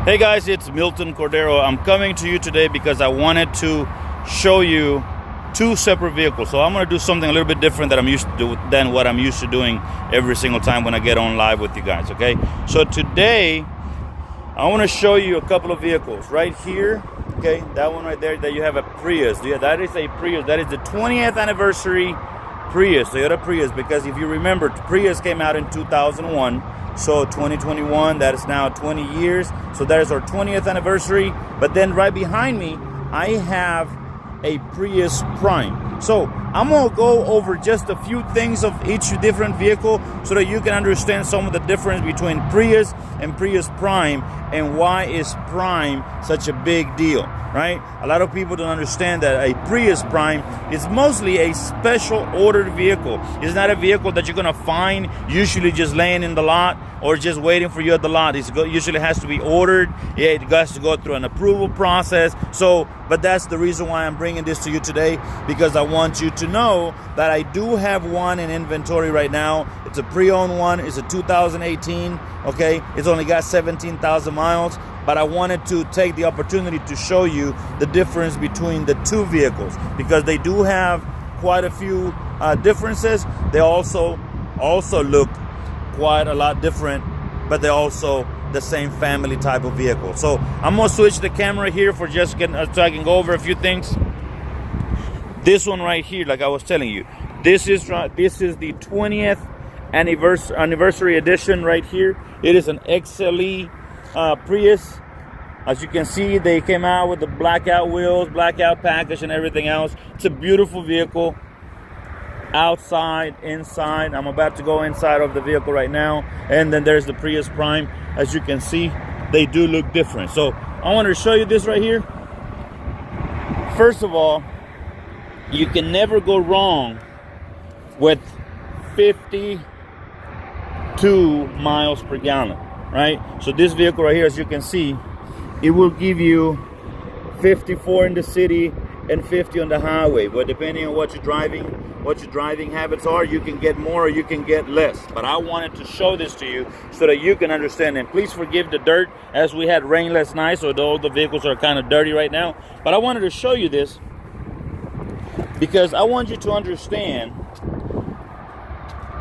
Hey guys, it's Milton Cordero. I'm coming to you today because I wanted to show you two separate vehicles. So I'm going to do something a little bit different than what I'm used to doing every single time when I get on live with you guys, okay? So today I want to show you a couple of vehicles right here, okay? That one right there, that you have a Prius. Yeah, that is a Prius. That is the 20th anniversary Prius, Toyota Prius, because if you remember, Prius came out in 2001. So 2021, that is now 20 years. So that is our 20th anniversary. But then right behind me, I have a Prius Prime. So I'm gonna go over just a few things of each different vehicle so that you can understand some of the difference between Prius and Prius Prime and why is Prime such a big deal, right? A lot of people don't understand that a Prius Prime is mostly a special ordered vehicle. It's not a vehicle that you're gonna find usually just laying in the lot or just waiting for you at the lot. It usually has to be ordered. Yeah, it has to go through an approval process. But that's the reason why I'm bringing this to you today, because I want you to know that I do have one in inventory right now. It's a pre-owned one. It's a 2018, okay? It's only got 17,000 miles, but I wanted to take the opportunity to show you the difference between the two vehicles because they do have quite a few differences. They also look quite a lot different, but they're also the same family type of vehicle. So I'm gonna switch the camera here for just so I can go over a few things. This one right here, like I was telling you, this is the 20th anniversary edition right here. It is an XLE Prius. As you can see, they came out with the blackout wheels, blackout package, and everything else. It's a beautiful vehicle. Outside, inside. I'm about to go inside of the vehicle right now. And then there's the Prius Prime. As you can see, they do look different. So I want to show you this right here. First of all, you can never go wrong with 52 miles per gallon, right? So this vehicle right here, as you can see, it will give you 54 in the city and 50 on the highway. But depending on what your driving habits are, you can get more or you can get less. But I wanted to show this to you so that you can understand. And please forgive the dirt, as we had rain last night, so all the vehicles are kind of dirty right now. But I wanted to show you this because I want you to understand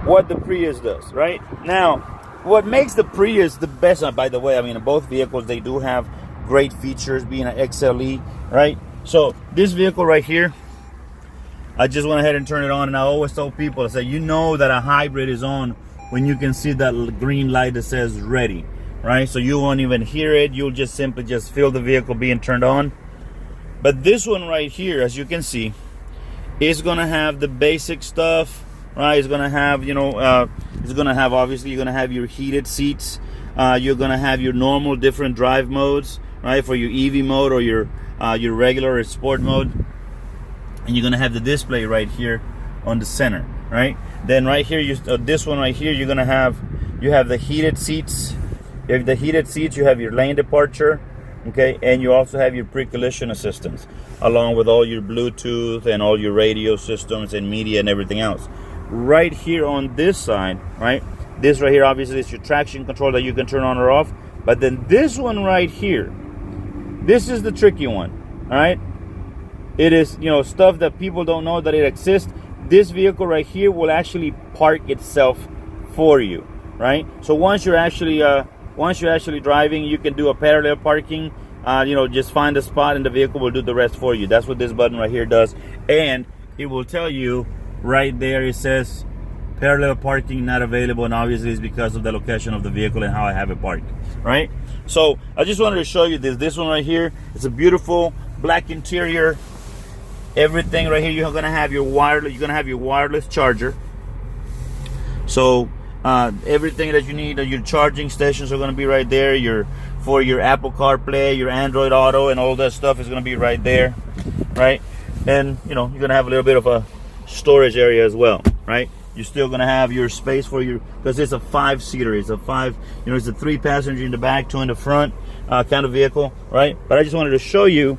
what the Prius does, right? Now, what makes the Prius the best, by the way, I mean, both vehicles, they do have great features, being an XLE, right? So this vehicle right here, I just went ahead and turned it on, and I always tell people, I say, you know that a hybrid is on when you can see that green light that says ready, right? So you won't even hear it. You'll just simply just feel the vehicle being turned on. But this one right here, as you can see, is gonna have the basic stuff, right? It's gonna have, obviously, you're gonna have your heated seats. You're gonna have your normal different drive modes, right? For your EV mode or your regular or sport mode. And you're gonna have the display right here on the center, right? Then right here, this one right here, you have the heated seats. You have the heated seats. You have your lane departure, okay, and you also have your pre-collision assistance, along with all your Bluetooth and all your radio systems and media and everything else. Right here on this side, right? This right here, obviously, is your traction control that you can turn on or off. But then this one right here, this is the tricky one, all right? It is, stuff that people don't know that it exists. This vehicle right here will actually park itself for you, right? So once you're actually driving, you can do a parallel parking. Just find a spot and the vehicle will do the rest for you. That's what this button right here does. And it will tell you right there, it says parallel parking not available, and obviously it's because of the location of the vehicle and how I have it parked, right? So I just wanted to show you this one right here. It's a beautiful black interior. Everything right here, you're gonna have your wireless charger. So everything that you need, your charging stations are gonna be right there. For your Apple CarPlay, your Android Auto, and all that stuff is gonna be right there, right? And you're gonna have a little bit of a storage area as well, right? You're still gonna have your space for because it's a 5-seater. It's a 3-passenger in the back, 2 in the front kind of vehicle, right? But I just wanted to show you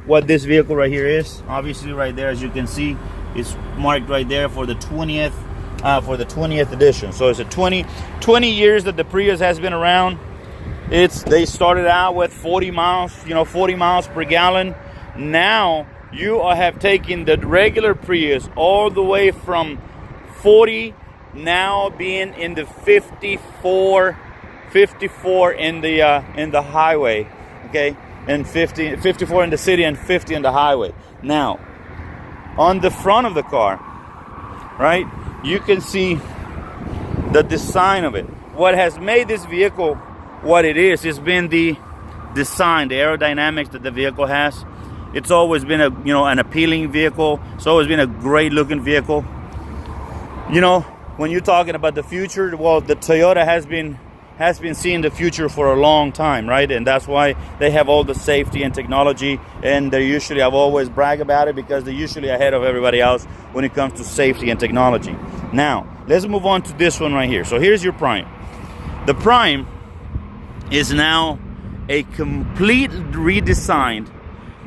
what this vehicle right here is. Obviously right there, as you can see, it's marked right there for the 20th edition. So it's a 20 years that the Prius has been around. They started out with 40 miles, 40 miles per gallon. Now you have taken the regular Prius all the way from 40, now being in the 54 in the highway, okay, and 54 in the city and 50 in the highway. Now, on the front of the car, right, you can see the design of it. What has made this vehicle what it is, it's been the design, the aerodynamics that the vehicle has. It's always been an appealing vehicle. It's always been a great looking vehicle. When you're talking about the future, well, the Toyota has been seeing the future for a long time, right? And that's why they have all the safety and technology, and I've always brag about it because they're usually ahead of everybody else when it comes to safety and technology. Now, let's move on to this one right here. So here's your Prime. The Prime is now a complete redesigned,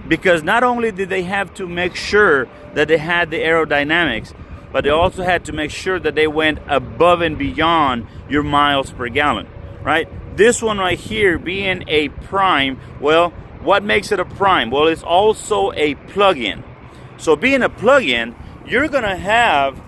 because not only did they have to make sure that they had the aerodynamics, but they also had to make sure that they went above and beyond your miles per gallon, right? This one right here being a Prime, well, what makes it a Prime? Well, it's also a plug-in. So being a plug-in, you're gonna have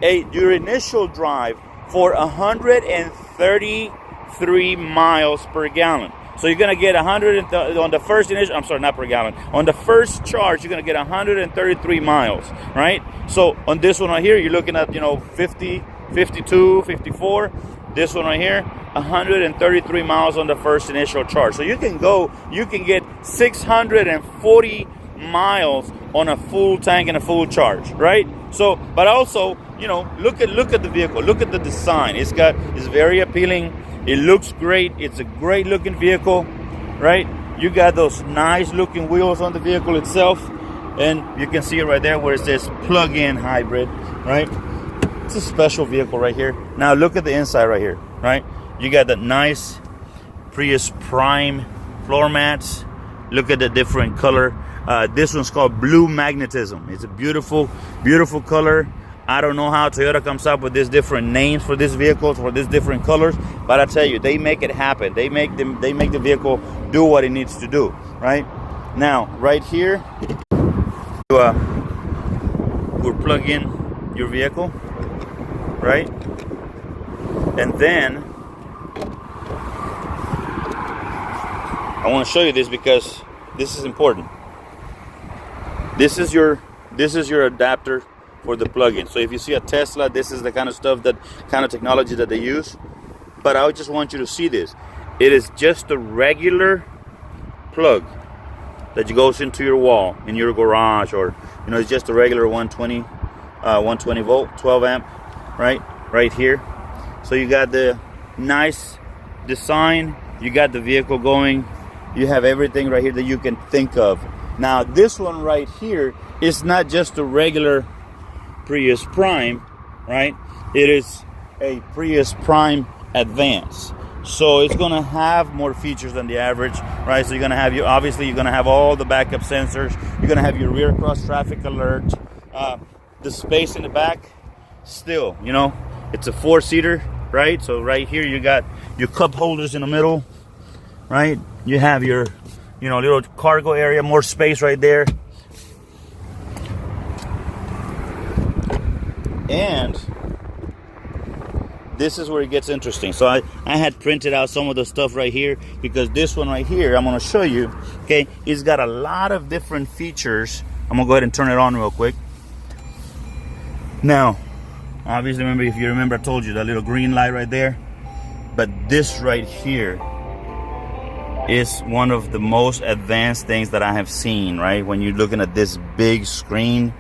your initial drive for 133 miles per gallon. So you're gonna get 100 on the first initial. I'm sorry, not per gallon. On the first charge, you're gonna get 133 miles, right? So on this one right here, you're looking at 50, 52, 54. This one right here, 133 miles on the first initial charge. So you can get 640 miles on a full tank and a full charge, right? So, but also, look at the vehicle. Look at the design. It's very appealing. It looks great. It's a great looking vehicle, right? You got those nice looking wheels on the vehicle itself, and you can see it right there where it says plug-in hybrid, right? It's a special vehicle right here. Now look at the inside right here, right? You got the nice Prius Prime floor mats. Look at the different color. This one's called Blue Magnetism. It's a beautiful, beautiful color. I don't know how Toyota comes up with these different names for these vehicles, for these different colors, but I tell you, they make it happen. They make the vehicle do what it needs to do, right? Now, right here, we'll plug in your vehicle, right? And then I want to show you this because this is important. This is your adapter for the plug-in. So if you see a Tesla, this is the kind of technology that they use. But I just want you to see this. It is just a regular plug that goes into your wall in your garage, or it's just a regular 120 volt, 12 amp, right here. So you got the nice design, you got the vehicle going, you have everything right here that you can think of. Now this one right here is not just a regular Prius Prime, right? It is a Prius Prime Advance. So it's gonna have more features than the average, right? So you're gonna have all the backup sensors. You're gonna have your rear cross traffic alert. The space in the back, still, it's a 4-seater, right? So right here you got your cup holders in the middle, right? You have your, little cargo area, more space right there. And this is where it gets interesting. So I had printed out some of the stuff right here, because this one right here, I'm going to show you, okay, it's got a lot of different features. I'm going to go ahead and turn it on real quick. Now, obviously, if you remember, I told you that little green light right there. But this right here is one of the most advanced things that I have seen, right? When you're looking at this big screen.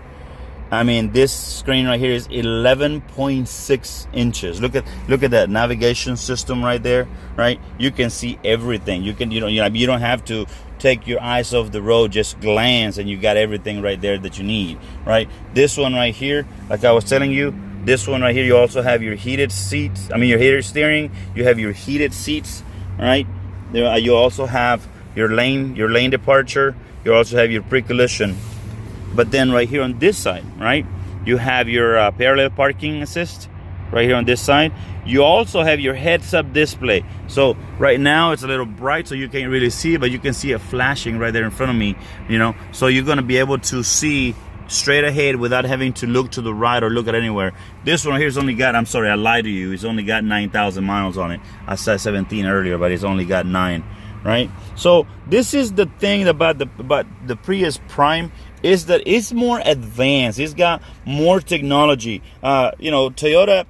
I mean, this screen right here is 11.6 inches. Look at that navigation system right there, right? You can see everything. You don't have to take your eyes off the road, just glance, and you got everything right there that you need, right? This one right here, like I was telling you, this one right here, you also have your heated seats. Your heated steering. You have your heated seats, right? You also have your lane departure. You also have your pre-collision. But then right here on this side, right, you have your parallel parking assist, right here on this side. You also have your heads-up display. So right now it's a little bright, so you can't really see it, but you can see it flashing right there in front of me, you know. So you're gonna be able to see straight ahead without having to look to the right or look at anywhere. This one here's only got, I'm sorry, I lied to you, it's only got 9,000 miles on it. I said 17 earlier, but it's only got 9, right? So this is the thing about the Prius Prime, is that it's more advanced. It's got more technology. You know, Toyota,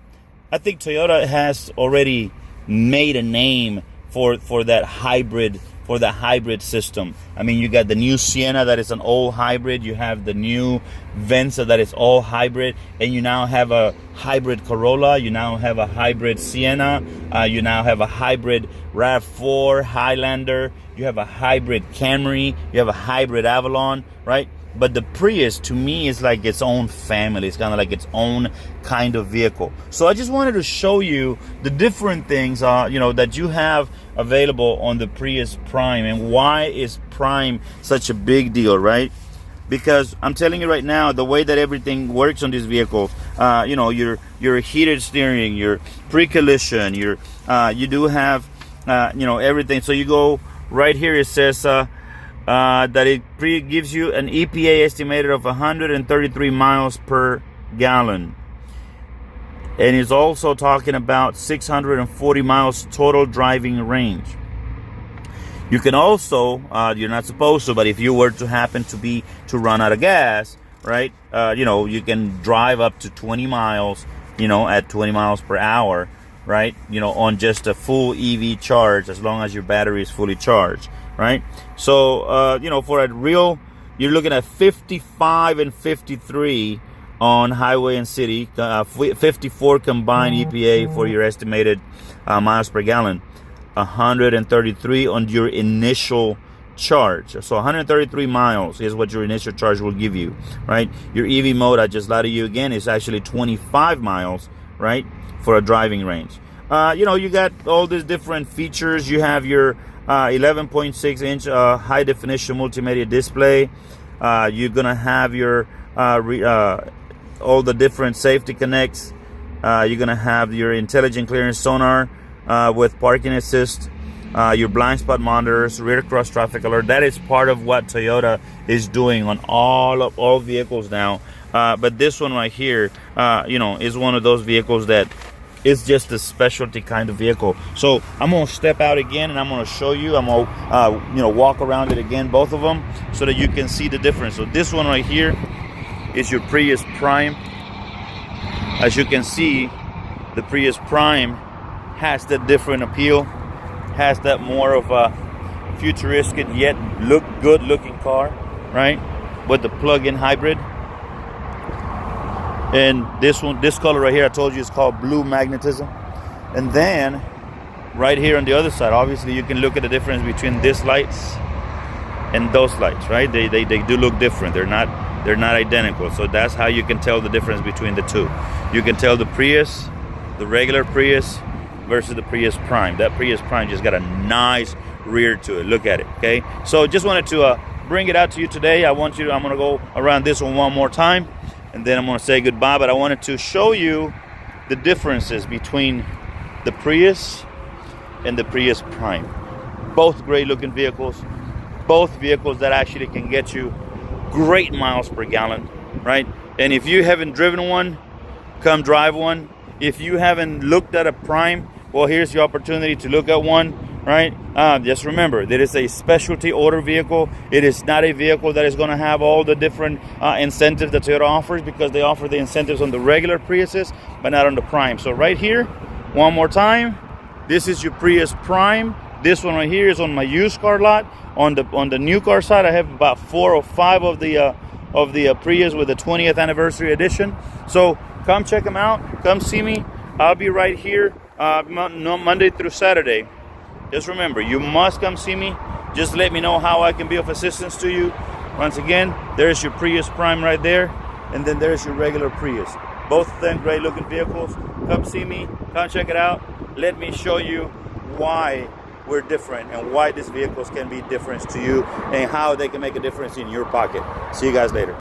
I think Toyota has already made a name for that hybrid, for the hybrid system. I mean, you got the new Sienna that is an all hybrid, you have the new Venza that is all hybrid, and you now have a hybrid Corolla, you now have a hybrid Sienna, you now have a hybrid RAV4 Highlander, you have a hybrid Camry, you have a hybrid Avalon, right? But the Prius, to me, is like its own family. It's kind of like its own kind of vehicle. So I just wanted to show you the different things, you know, that you have available on the Prius Prime, and why is Prime such a big deal, right? Because I'm telling you right now, the way that everything works on these vehicles, you know, your heated steering, your pre-collision, you do have, you know, everything. So you go right here, it says that it gives you an EPA estimated of 133 miles per gallon. And it's also talking about 640 miles total driving range. You can also, you're not supposed to, but if you were to happen to run out of gas, right, you know, you can drive up to 20 miles, you know, at 20 miles per hour, right, you know, on just a full EV charge, as long as your battery is fully charged, right? So, you know, for a real, you're looking at 55 and 53 on highway and city, 54 combined EPA for your estimated miles per gallon, 133 on your initial charge. So 133 miles is what your initial charge will give you, right? Your EV mode, I just lied to you again, is actually 25 miles, right, for a driving range. You know, you got all these different features. You have your 11.6 inch high definition multimedia display. You're gonna have your all the different safety connects. You're gonna have your intelligent clearance sonar with parking assist, your blind spot monitors, rear cross traffic alert. That is part of what Toyota is doing on all vehicles now. But this one right here, you know, is one of those vehicles that is just a specialty kind of vehicle. So I'm gonna step out again and I'm gonna show you. I'm gonna you know, walk around it again, both of them, so that you can see the difference. So this one right here is your Prius Prime. As you can see, the Prius Prime has that different appeal, has that more of a futuristic yet good looking car, right, with the plug-in hybrid. And this one, this color right here, I told you, is called blue magnetism. And then right here on the other side, obviously you can look at the difference between these lights and those lights, right? They do look different. They're not identical. So that's how you can tell the difference between the two. You can tell the Prius, the regular Prius, versus the Prius Prime. That Prius Prime just got a nice rear to it. Look at it, okay? So just wanted to bring it out to you today. I'm gonna go around this one more time, and then I'm gonna say goodbye. But I wanted to show you the differences between the Prius and the Prius Prime. Both great looking vehicles, both vehicles that actually can get you great miles per gallon, right? And if you haven't driven one, come drive one. If you haven't looked at a Prime, well, here's your opportunity to look at one, right? Just remember, that is a specialty order vehicle. It is not a vehicle that is going to have all the different incentives that Toyota offers, because they offer the incentives on the regular Priuses, but not on the Prime. So right here, one more time, this is your Prius Prime. This one right here is on my used car lot. On the new car side, I have about 4 or 5 of the Prius with the 20th anniversary edition. So come check them out. Come see me. I'll be right here Monday through Saturday. Just remember, you must come see me. Just let me know how I can be of assistance to you. Once again, there's your Prius Prime right there, and then there's your regular Prius. Both of them great looking vehicles. Come see me. Come check it out. Let me show you why we're different and why these vehicles can be different to you and how they can make a difference in your pocket. See you guys later.